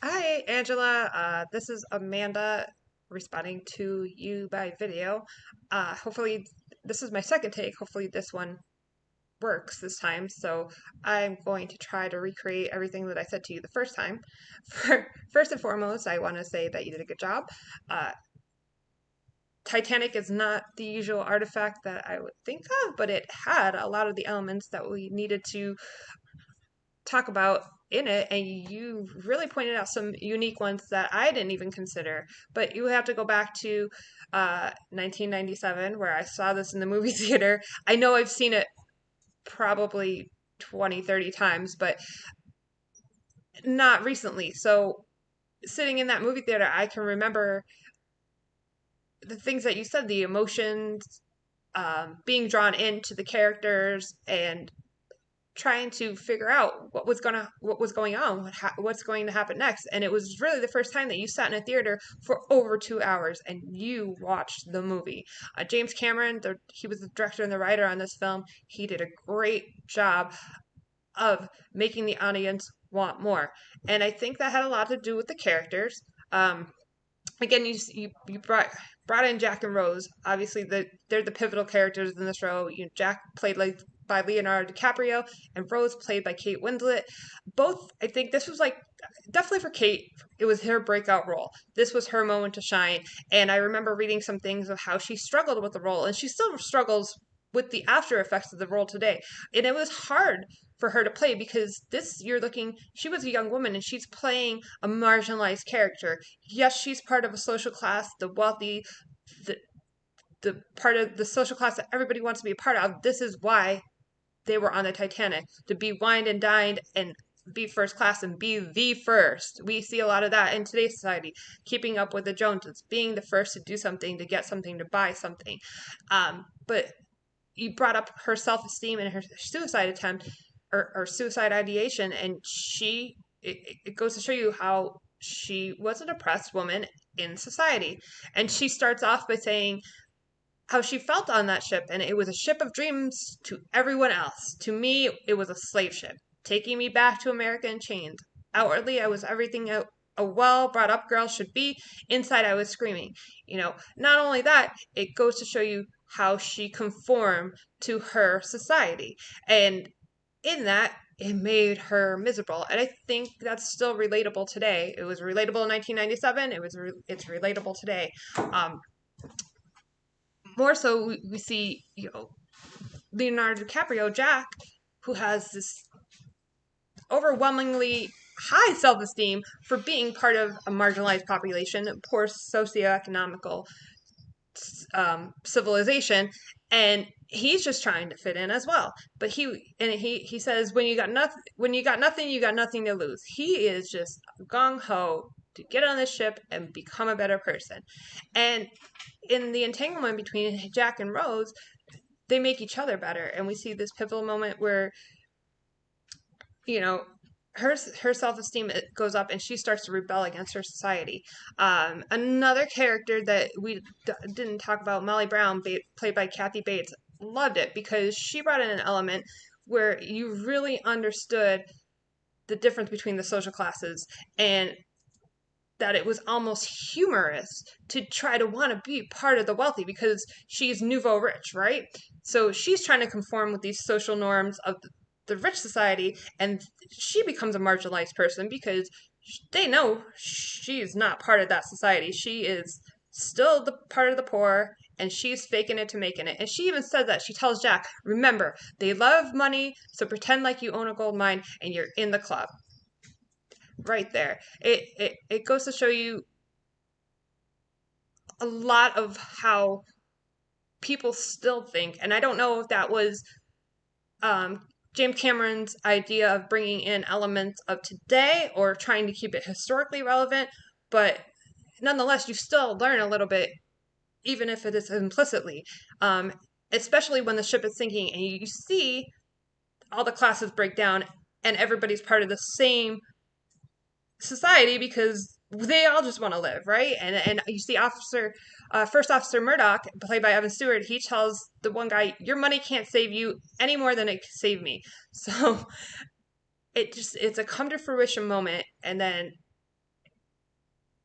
Hi, Angela. This is Amanda responding to you by video. Hopefully, this is my second take. Hopefully, this one works this time. So, I'm going to try to recreate everything that I said to you the first time. First and foremost, I want to say that you did a good job. Uh, Titanic is not the usual artifact that I would think of, but it had a lot of the elements that we needed to talk about in it, and you really pointed out some unique ones that I didn't even consider. But you have to go back to 1997, where I saw this in the movie theater. I know I've seen it probably 20, 30 times, but not recently. So sitting in that movie theater, I can remember the things that you said, the emotions, being drawn into the characters, and trying to figure out what was going on, what's going to happen next. And it was really the first time that you sat in a theater for over 2 hours and you watched the movie. James Cameron, he was the director and the writer on this film. He did a great job of making the audience want more, and I think that had a lot to do with the characters. Again, you brought in Jack and Rose. Obviously, they're the pivotal characters in this show. Jack played like by Leonardo DiCaprio, and Rose played by Kate Winslet. Both, I think this was like definitely for Kate. It was her breakout role. This was her moment to shine. And I remember reading some things of how she struggled with the role, and she still struggles with the after effects of the role today. And it was hard for her to play because she was a young woman and she's playing a marginalized character. Yes, she's part of a social class, the wealthy, the the part of the social class that everybody wants to be a part of. This is why they were on the Titanic, to be wined and dined and be first class and be the first. We see a lot of that in today's society, keeping up with the Joneses, being the first to do something, to get something, to buy something. But you brought up her self esteem and her suicide attempt, or suicide ideation, and it goes to show you how she was a depressed woman in society. And she starts off by saying how she felt on that ship, and it was a ship of dreams to everyone else. To me, it was a slave ship, taking me back to America in chains. Outwardly, I was everything a well brought up girl should be. Inside, I was screaming. Not only that, it goes to show you how she conformed to her society. And in that, it made her miserable. And I think that's still relatable today. It was relatable in 1997. It's relatable today. More so, we see Leonardo DiCaprio, Jack, who has this overwhelmingly high self-esteem for being part of a marginalized population, poor socioeconomical civilization, and he's just trying to fit in as well. But he says, when you got nothing, you got nothing to lose. He is just gung ho to get on this ship and become a better person. And in the entanglement between Jack and Rose, they make each other better. And we see this pivotal moment where, you know, her self esteem goes up and she starts to rebel against her society. Another character that we didn't talk about, Molly Brown, played by Kathy Bates, loved it because she brought in an element where you really understood the difference between the social classes, and that it was almost humorous to try to want to be part of the wealthy because she's nouveau rich, right? So she's trying to conform with these social norms of the rich society, and she becomes a marginalized person because they know she is not part of that society. She is still the part of the poor, and she's faking it to making it. And she even says that. She tells Jack, remember, they love money, so pretend like you own a gold mine and you're in the club. Right there. It goes to show you a lot of how people still think, and I don't know if that was um, James Cameron's idea of bringing in elements of today or trying to keep it historically relevant, but nonetheless, you still learn a little bit, even if it is implicitly, um, especially when the ship is sinking and you see all the classes break down and everybody's part of the same society because they all just want to live, right? And you see First Officer Murdoch, played by Evan Stewart, he tells the one guy, "Your money can't save you any more than it can save me." So it's a come to fruition moment, and then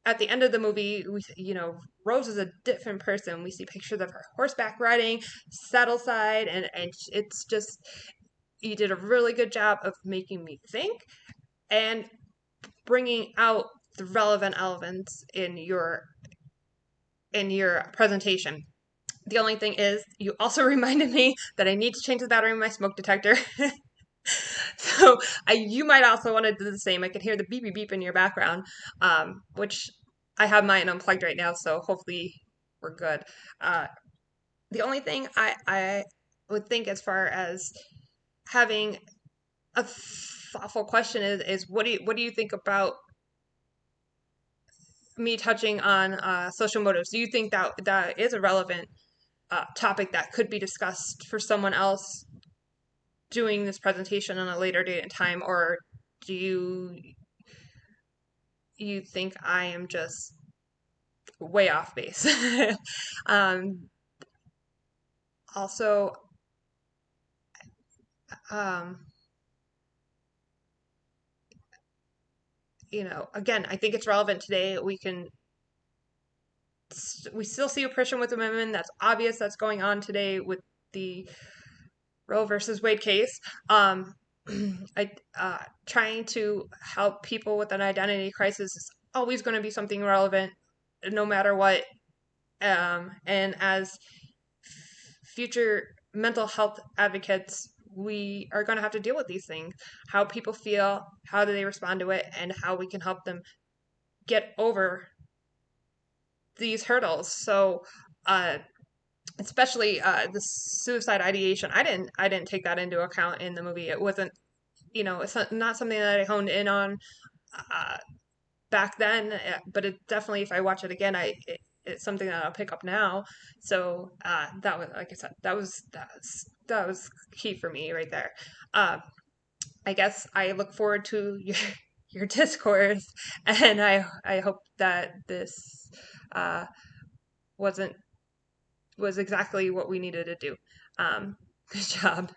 at the end of the movie, Rose is a different person. We see pictures of her horseback riding, saddle side, and it's just, you did a really good job of making me think and bringing out the relevant elements in your presentation. The only thing is, you also reminded me that I need to change the battery in my smoke detector. So you might also want to do the same. I can hear the beep beep beep in your background, which I have mine unplugged right now, so hopefully we're good. Uh, the only thing I would think as far as having a thoughtful question is what do you think about me touching on social motives? Do you think that is a relevant topic that could be discussed for someone else doing this presentation on a later date and time, or do you think I am just way off base? um, Also, um, again, I think it's relevant today. We still see oppression with the women. That's obvious. That's going on today with the Roe versus Wade case. I Trying to help people with an identity crisis is always going to be something relevant, no matter what. And as future mental health advocates, we are going to have to deal with these things: how people feel, how do they respond to it, and how we can help them get over these hurdles. So, uh, especially the suicide ideation, I didn't take that into account in the movie. It wasn't, it's not something that I honed in on uh, back then, but it definitely, if I watch it again, it's something that I'll pick up now. So that was, like I said, that was key for me right there. Uh, I guess I look forward to your discourse, and I hope that this uh, wasn't was exactly what we needed to do. Good job.